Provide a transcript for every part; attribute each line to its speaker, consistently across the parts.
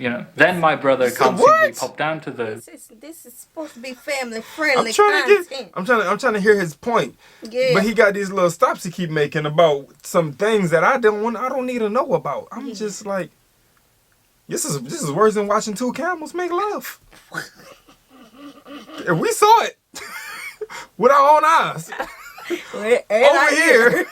Speaker 1: you know. Then my brother can't simply pop down to the...
Speaker 2: This is supposed to be family friendly
Speaker 3: I'm trying to hear his point. Yeah. But he got these little stops he keep making about some things that I don't need to know about. I'm just like, this is worse than watching two camels make love. And we saw it with our own eyes. Over here.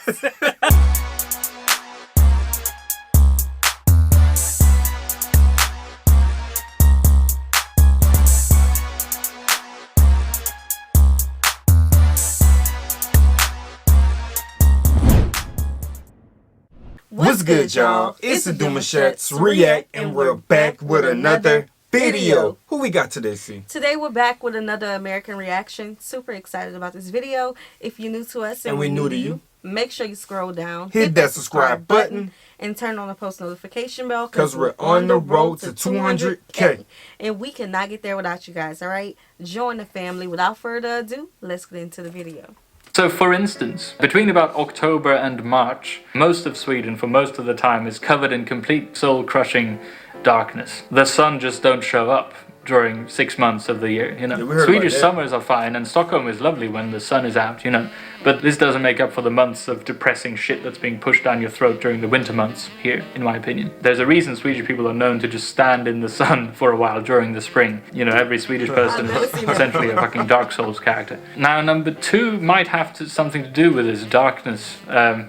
Speaker 3: What's good, y'all? It's the Demouchets REACT, and we're back with another video. Who we got today, C?
Speaker 2: Today we're back with another American reaction. Super excited about this video. If you're new to us
Speaker 3: and we're new to you,
Speaker 2: make sure you scroll down,
Speaker 3: hit that subscribe button,
Speaker 2: and turn on the post notification bell
Speaker 3: because we're on the road to 200K.
Speaker 2: And we cannot get there without you guys, alright? Join the family. Without further ado, let's get into the video.
Speaker 1: So, for instance, between about October and March, most of Sweden, for most of the time, is covered in complete soul-crushing darkness. The sun just don't show up during 6 months of the year, you know. Yeah, Swedish summers are fine, and Stockholm is lovely when the sun is out, you know. But this doesn't make up for the months of depressing shit that's being pushed down your throat during the winter months here, in my opinion. There's a reason Swedish people are known to just stand in the sun for a while during the spring. You know, every Swedish person is essentially a fucking Dark Souls character. Now, number two might have something to do with this darkness,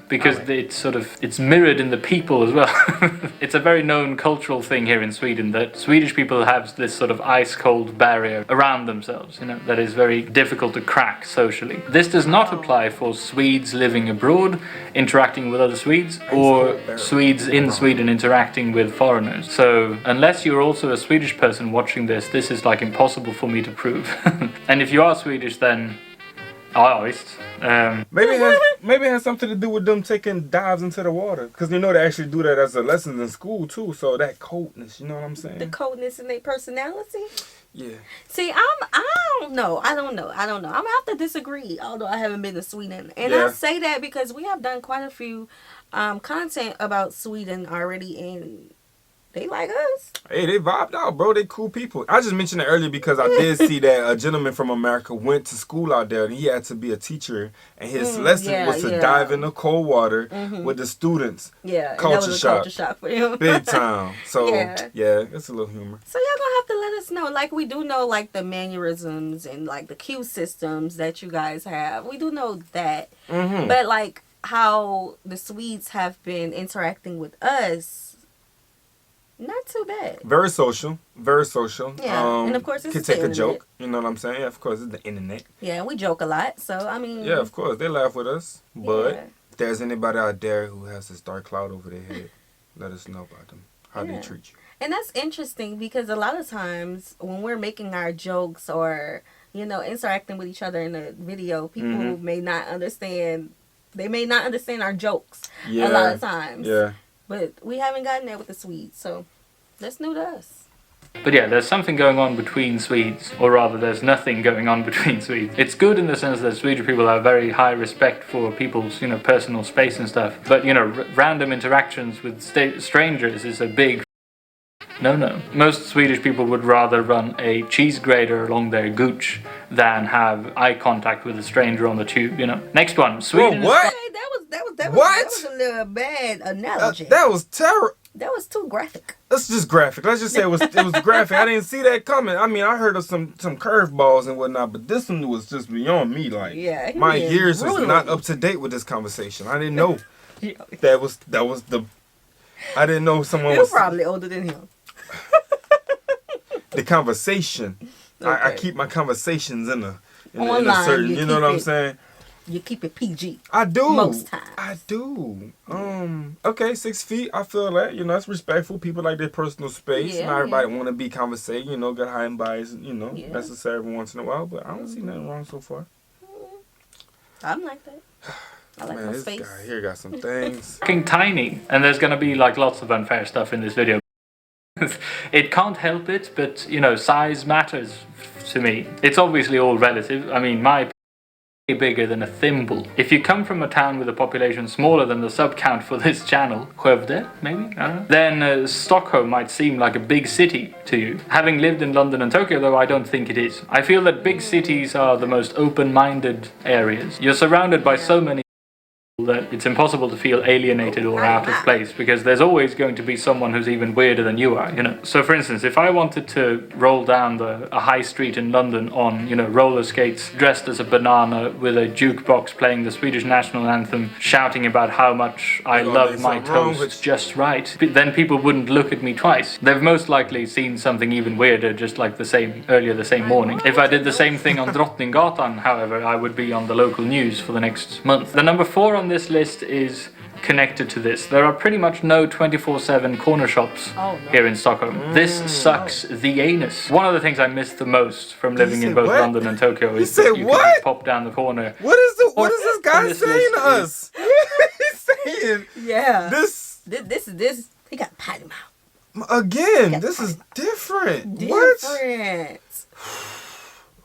Speaker 1: because it's mirrored in the people as well. It's a very known cultural thing here in Sweden that Swedish people have this sort of ice-cold barrier around themselves, you know, that is very difficult to crack socially. This does not apply for Swedes living abroad interacting with other Swedes, or Swedes in Sweden interacting with foreigners. So unless you're also a Swedish person watching this, this is like impossible for me to prove. And if you are Swedish, then
Speaker 3: maybe it has something to do with them taking dives into the water, because you know they actually do that as a lesson in school too. So that coldness, you know what I'm saying?
Speaker 2: The coldness in their personality.
Speaker 3: Yeah.
Speaker 2: See, I don't know. I'm gonna have to disagree, although I haven't been to Sweden. And I say that because we have done quite a few content about Sweden already, and they like us.
Speaker 3: Hey, they vibed out, bro. They cool people. I just mentioned it earlier because I did see that a gentleman from America went to school out there, and he had to be a teacher, and his lesson was to dive in the cold water with the students.
Speaker 2: Yeah,
Speaker 3: culture
Speaker 2: shock for him.
Speaker 3: Big time. So yeah, it's a little humor.
Speaker 2: So y'all gonna have to let us know. Like, we do know like the mannerisms and like the cue systems that you guys have. We do know that, but like how the Swedes have been interacting with us. Not too bad. Very social. Very social. Yeah. And of course, it's
Speaker 3: could take a joke. You know what I'm saying? Yeah, of course, it's the internet.
Speaker 2: Yeah, and we joke a lot. So, I mean.
Speaker 3: Yeah, of course. They laugh with us. But if there's anybody out there who has this dark cloud over their head, let us know about them. How they treat you.
Speaker 2: And that's interesting because a lot of times when we're making our jokes or, you know, interacting with each other in a video, people may not understand. They may not understand our jokes a lot of times.
Speaker 3: Yeah.
Speaker 2: But we haven't gotten there with the Swedes, so that's new to us.
Speaker 1: But yeah, there's something going on between Swedes, or rather there's nothing going on between Swedes. It's good in the sense that Swedish people have very high respect for people's, you know, personal space and stuff. But, you know, random interactions with strangers is a big no. Most Swedish people would rather run a cheese grater along their gooch than have eye contact with a stranger on the tube, you know. Next one, Sweden.
Speaker 3: Whoa, what?
Speaker 2: That was a little bad analogy.
Speaker 3: That was terrible.
Speaker 2: That was too graphic.
Speaker 3: That's just graphic. Let's just say it was graphic. I didn't see that coming. I mean, I heard of some curveballs and whatnot, but this one was just beyond me. Like, my ears was not up to date with this conversation. I didn't know that was the. I didn't know someone was
Speaker 2: probably older than him.
Speaker 3: The conversation. Okay. I keep my conversations in a certain. You know what I'm saying?
Speaker 2: You keep it PG.
Speaker 3: I do.
Speaker 2: Most times.
Speaker 3: I do. Okay, 6 feet. I feel that. You know, it's respectful. People like their personal space. Not everybody want to be conversating. You know, got high and bias. You know, necessary every once in a while. But I don't see nothing wrong so far.
Speaker 2: I'm like that. I like my space.
Speaker 3: This guy here got some things.
Speaker 1: Fucking tiny, and there's gonna be like lots of unfair stuff in this video. It can't help it, but you know, size matters to me. It's obviously all relative. I mean, my bigger than a thimble. If you come from a town with a population smaller than the sub-count for this channel, Skövde, maybe? I don't know. Then Stockholm might seem like a big city to you. Having lived in London and Tokyo, though, I don't think it is. I feel that big cities are the most open-minded areas. You're surrounded by so many that it's impossible to feel alienated or out of place, because there's always going to be someone who's even weirder than you are, you know. So for instance, if I wanted to roll down a high street in London on, you know, roller skates, dressed as a banana with a jukebox playing the Swedish national anthem, shouting about how much I love my toast just right, then people wouldn't look at me twice. They've most likely seen something even weirder just like the same morning. If I did the same thing on Drottninggatan, however, I would be on the local news for the next month. The number 4 on this list is connected to this. There are pretty much no 24/7 corner shops here in Stockholm. This sucks the anus. One of the things I miss the most from living in both London and Tokyo is that you can just pop down the corner.
Speaker 3: What is this guy saying to us? He's saying, this,
Speaker 2: he got potty mouth.
Speaker 3: Again, this is different. What?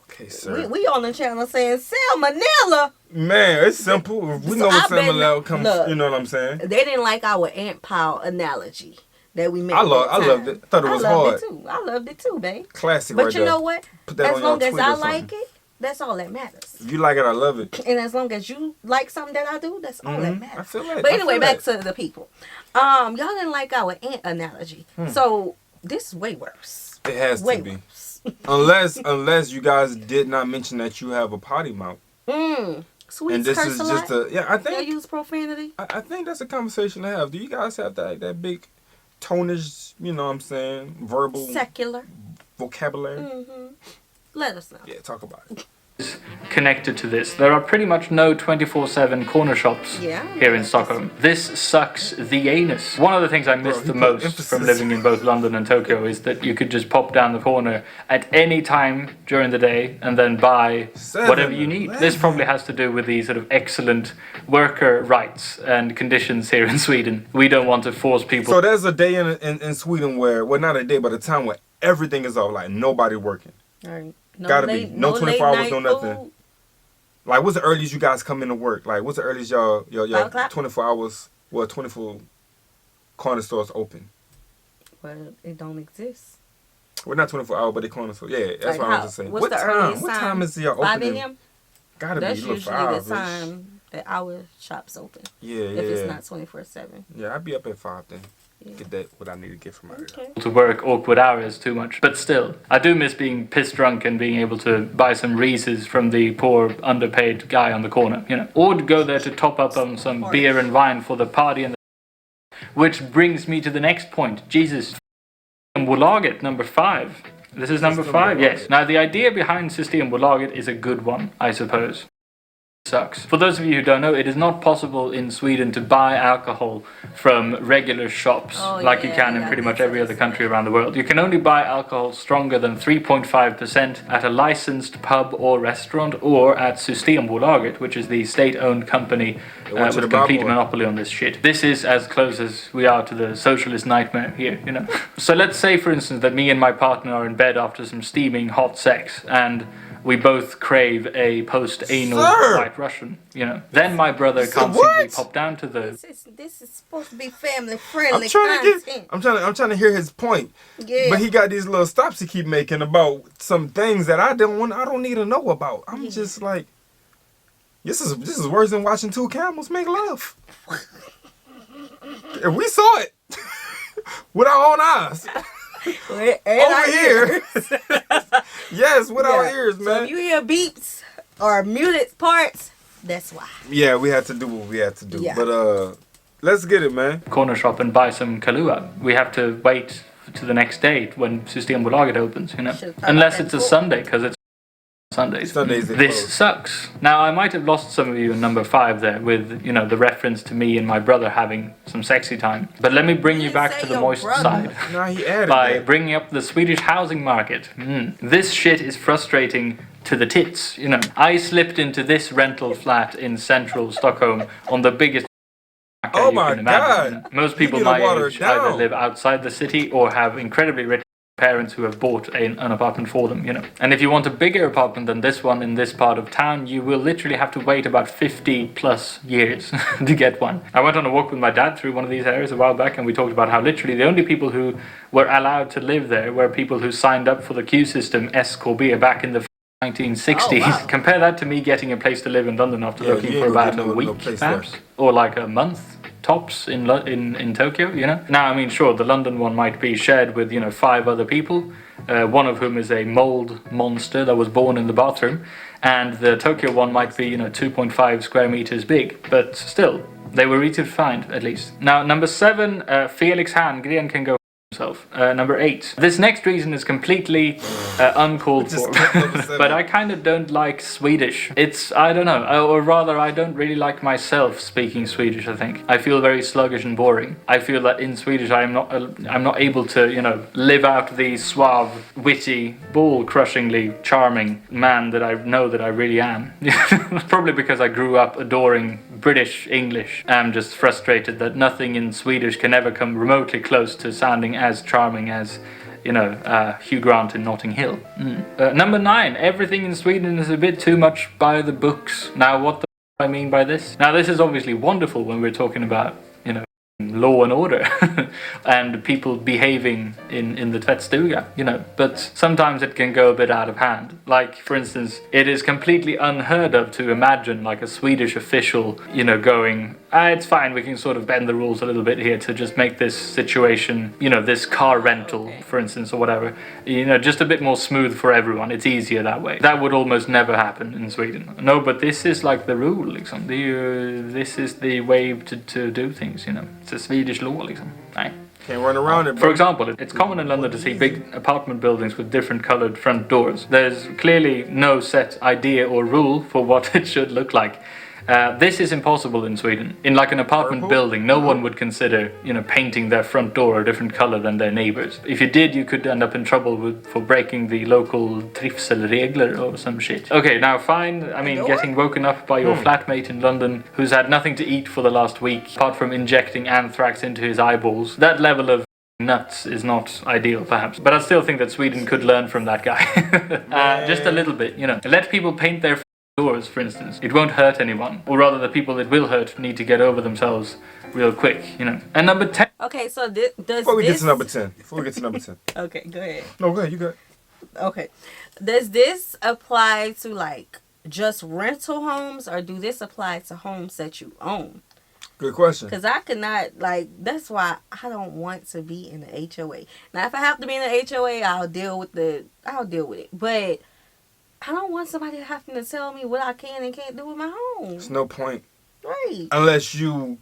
Speaker 3: Okay, sir.
Speaker 2: We on the channel saying salmonella.
Speaker 3: Man, it's simple. We know what salmonella comes. You know what I'm saying?
Speaker 2: They didn't like our ant pile analogy that we made.
Speaker 3: I loved it. I thought it was hard.
Speaker 2: I loved it too, babe.
Speaker 3: Classic.
Speaker 2: But you know what?
Speaker 3: Put that
Speaker 2: as
Speaker 3: on
Speaker 2: long
Speaker 3: your
Speaker 2: as
Speaker 3: Twitter
Speaker 2: I like it, that's all that matters.
Speaker 3: If you like it, I love it.
Speaker 2: And as long as you like something that I do, that's all that matters.
Speaker 3: I feel like.
Speaker 2: But anyway, back to the people. Y'all didn't like our ant analogy, so this is way worse.
Speaker 3: It has to be.
Speaker 2: Worse.
Speaker 3: unless you guys did not mention that you have a potty mouth.
Speaker 2: Swedes
Speaker 3: and this
Speaker 2: curse
Speaker 3: is
Speaker 2: a
Speaker 3: just
Speaker 2: lot?
Speaker 3: I think
Speaker 2: they use profanity.
Speaker 3: I think that's a conversation to have. Do you guys have that big tonish, you know what I'm saying, verbal
Speaker 2: secular
Speaker 3: vocabulary?
Speaker 2: Let us know.
Speaker 3: Yeah, talk about it.
Speaker 1: Connected to this. There are pretty much no 24/7 corner shops here in Stockholm. This sucks the anus. One of the things I miss the most from living in both London and Tokyo is that you could just pop down the corner at any time during the day and then buy whatever you need. This probably has to do with the sort of excellent worker rights and conditions here in Sweden. We don't want to force people.
Speaker 3: So there's a day in Sweden where, well, not a day, but a time where everything is off, like nobody working.
Speaker 2: All right.
Speaker 3: Gotta be. No 24 hours, no nothing. Food. Like, what's the earliest you guys come into work? Like, what's the earliest y'all 24 hours, 24 corner stores open?
Speaker 2: Well, it don't exist.
Speaker 3: Well, not 24 hours, but they corner stores. Yeah, that's what I was just saying.
Speaker 2: What's the earliest time?
Speaker 3: What time is y'all opening?
Speaker 2: 5 a.m.?
Speaker 3: Gotta
Speaker 2: that's
Speaker 3: be.
Speaker 2: That's usually the time that our shop's open.
Speaker 3: Yeah.
Speaker 2: If it's not 24/7.
Speaker 3: Yeah, I'd be up at 5 then. Get that what I need to get from out here.
Speaker 1: To work awkward hours too much, but still I do miss being piss drunk and being able to buy some Reese's from the poor underpaid guy on the corner, you know, or to go there to top up on some beer and wine for the party. And which brings me to the next point. Jesus, Systembolaget, number 5. This is number 5. Yes. Now the idea behind Systembolaget is a good one, I suppose. Sucks. For those of you who don't know, it is not possible in Sweden to buy alcohol from regular shops like you can in pretty much every other country around the world. You can only buy alcohol stronger than 3.5% at a licensed pub or restaurant or at Systembolaget, which is the state-owned company with a complete monopoly on this shit. This is as close as we are to the socialist nightmare here, you know. So let's say, for instance, that me and my partner are in bed after some steaming hot sex and we both crave a post-anal White Russian, you know. Then my brother can't simply pop down to the...
Speaker 2: This is supposed to be family-friendly
Speaker 3: I'm trying to hear his point. Yeah. But he got these little stops he keep making about some things that I don't need to know about. I'm just like, this is worse than watching two camels make love. And we saw it with our own eyes. Over here. Yes, with our ears, man.
Speaker 2: So if you hear beeps or muted parts, that's why.
Speaker 3: Yeah, we had to do what we had to do. Yeah. But let's get it, man.
Speaker 1: Corner shop and buy some Kahlua. We have to wait to the next day when Systembolaget opens, you know. Unless it's a Sunday, because it's Sundays. This sucks. Now, I might have lost some of you in number 5 there with, you know, the reference to me and my brother having some sexy time. But let me bring you back to the moist side by bringing up the Swedish housing market. This shit is frustrating to the tits, you know. I slipped into this rental flat in central Stockholm on the biggest
Speaker 3: oh my God.
Speaker 1: Most people my age either live outside the city or have incredibly rich parents who have bought an apartment for them, you know. And if you want a bigger apartment than this one in this part of town, you will literally have to wait about 50 plus years to get one. I went on a walk with my dad through one of these areas a while back, and we talked about how literally the only people who were allowed to live there were people who signed up for the queue system S-Corbier back in the 1960s. Oh, wow. Compare that to me getting a place to live in London after looking for about a week, perhaps, or like a month. Tops in Tokyo, you know. Now, I mean, sure, the London one might be shared with, you know, 5 other people, one of whom is a mold monster that was born in the bathroom, and the Tokyo one might be, you know, 2.5 square meters big, but still, they were easy to find, at least. Now, number 7, Felix Herngren can go himself. Number 8. This next reason is completely uncalled for, but I kind of don't like Swedish. It's, I don't know, or rather I don't really like myself speaking Swedish, I think. I feel very sluggish and boring. I feel that in Swedish I'm not able to, you know, live out the suave, witty, ball-crushingly charming man that I know that I really am. Probably because I grew up adoring British English. I'm just frustrated that nothing in Swedish can ever come remotely close to sounding as charming as, you know, Hugh Grant in Notting Hill. Number 9, everything in Sweden is a bit too much by the books. Now, what the I mean by this? Now, this is obviously wonderful when we're talking about, you know, law and order and people behaving in the tvättstuga, you know, but sometimes it can go a bit out of hand. Like, for instance, it is completely unheard of to imagine like a Swedish official, you know, going, it's fine, we can sort of bend the rules a little bit here to just make this situation, you know, this car rental, for instance, or whatever, you know, just a bit more smooth for everyone. It's easier that way. That would almost never happen in Sweden. No, but this is like the rule, liksom. This is the way to do things, you know. It's a Swedish law, liksom. Nej.
Speaker 3: Can't run around it.
Speaker 1: For example, it's common in London to see big apartment buildings with different coloured front doors. There's clearly no set idea or rule for what it should look like. This is impossible in Sweden. In like an apartment building, no one would consider, you know, painting their front door a different color than their neighbors. If you did, you could end up in trouble for breaking the local trivselregler or some shit. Okay, now fine, I mean, getting woken up by your flatmate in London who's had nothing to eat for the last week, apart from injecting anthrax into his eyeballs. That level of nuts is not ideal, perhaps. But I still think that Sweden could learn from that guy. Just a little bit, you know. Let people paint their doors, for instance. It won't hurt anyone, or rather the people it will hurt need to get over themselves real quick, you know. And number 10.
Speaker 2: Okay, so
Speaker 3: before we get to number 10.
Speaker 2: Okay, go ahead.
Speaker 3: No, go ahead, you go ahead.
Speaker 2: Okay. Does this apply to like just rental homes, or do this apply to homes that you own?
Speaker 3: Good question.
Speaker 2: Because I could not, like, that's why I don't want to be in the HOA. Now, if I have to be in the HOA, I'll deal with it. But I don't want somebody having to tell me what I can and can't do with my home.
Speaker 3: There's no point.
Speaker 2: Right.
Speaker 3: Unless you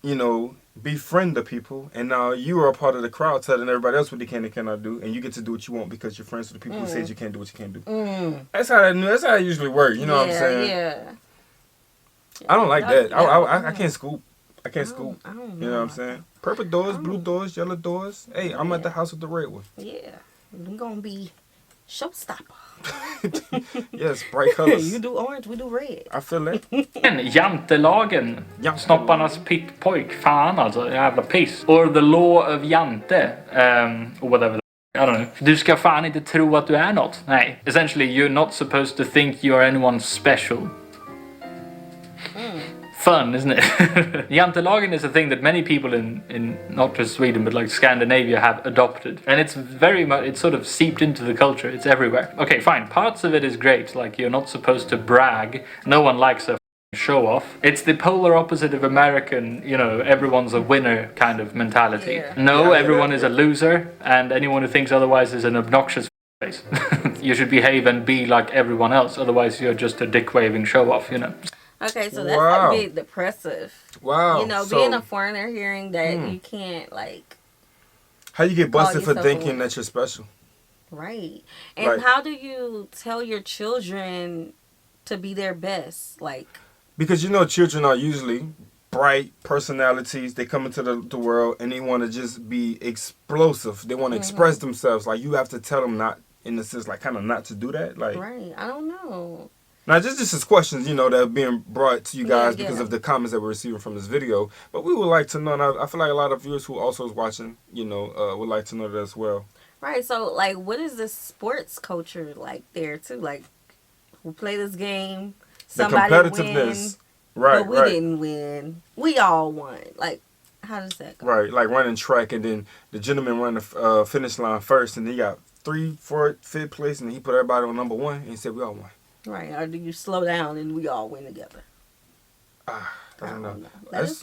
Speaker 3: know, befriend the people, and now you are a part of the crowd telling everybody else what they can and cannot do, and you get to do what you want because you're friends with the people who said you can't do what you can't do. That's how it usually works. You know what I'm saying?
Speaker 2: Yeah.
Speaker 3: I don't like that. I can't scoop. I can't scoop.
Speaker 2: I don't
Speaker 3: know. You know what I'm saying? Purple doors, blue doors, yellow doors. Hey, I'm at the house with the red one.
Speaker 2: Yeah. I'm going to be showstopper.
Speaker 3: Yes, bright colors.
Speaker 2: You do orange, we do red.
Speaker 3: I feel that.
Speaker 1: Jantelagen. Snopparnas pojk. Fan alltså, jävla piss. Or the law of Jante. Or whatever. I don't know. Du ska fan inte tro att du är något. Nej. Essentially, you're not supposed to think you are anyone special. Fun, isn't it? Jantelagen is a thing that many people in not just Sweden but like Scandinavia have adopted, and it's very much, it's sort of seeped into the culture. It's everywhere. Okay, fine, parts of it is great, like you're not supposed to brag, no one likes a show off. It's the polar opposite of American, you know, everyone's a winner kind of mentality. Everyone is a loser, and anyone who thinks otherwise is an obnoxious face. You should behave and be like everyone else, otherwise you're just a dick waving show off, you know.
Speaker 2: Okay, so that's a bit depressive.
Speaker 3: Wow.
Speaker 2: You know, being a foreigner, hearing that you can't, like...
Speaker 3: How you get busted for thinking that you're special?
Speaker 2: Right. And how do you tell your children to be their best? Like...
Speaker 3: Because, you know, children are usually bright personalities. They come into the world and they want to just be explosive. They want to express themselves. Like, you have to tell them not, in a sense, like, kind of not to do that. Like,
Speaker 2: right. I don't know.
Speaker 3: Now, just is questions, you know, that are being brought to you guys because of the comments that we're receiving from this video. But we would like to know, and I feel like a lot of viewers who also is watching, you know, would like to know that as well.
Speaker 2: Right. So, like, what is the sports culture like there too? Like, who play this game? Somebody
Speaker 3: the competitiveness.
Speaker 2: win,
Speaker 3: Right.
Speaker 2: but we didn't win. We all won. Like, how does that go?
Speaker 3: Right. Like running track, and then the gentleman run the finish line first, and he got 3, 4, 5th place, and he put everybody on number 1, and he said we all won.
Speaker 2: Right. Or do you slow down and we all win together?
Speaker 3: I don't know. That's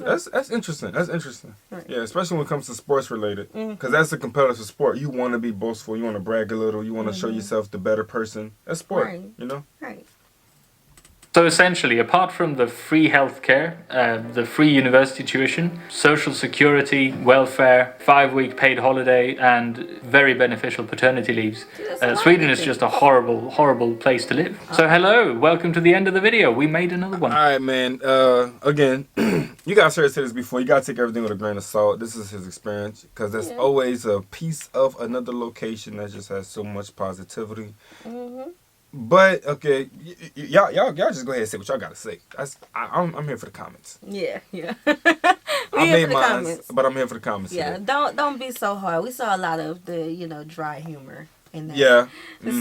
Speaker 3: interesting. That's interesting. Right. Yeah, especially when it comes to sports related, because that's a competitive sport. You want to be boastful. You want to brag a little. You want to show yourself the better person. That's sport.
Speaker 2: Right.
Speaker 3: You know.
Speaker 2: Right.
Speaker 1: So essentially, apart from the free healthcare, the free university tuition, social security, welfare, 5-week paid holiday, and very beneficial paternity leaves, Sweden is just a horrible, horrible place to live. So hello, welcome to the end of the video. We made another one.
Speaker 3: All right, man. Again, you guys heard us say this before. You gotta take everything with a grain of salt. This is his experience, because there's always a piece of another location that just has so much positivity. But okay, y'all just go ahead and say what y'all gotta say. I'm here for the comments.
Speaker 2: Yeah.
Speaker 3: I made mine, but I'm here for the comments.
Speaker 2: Yeah, today. Don't be so hard. We saw a lot of the dry humor in that.
Speaker 3: Yeah.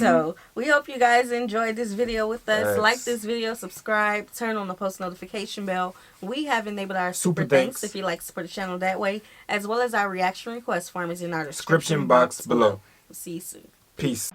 Speaker 2: So we hope you guys enjoyed this video with us.
Speaker 3: Thanks.
Speaker 2: Like this video, subscribe, turn on the post notification bell. We have enabled our super thanks if you like to support the channel that way, as well as our reaction request form is in our description box below. See you soon.
Speaker 3: Peace.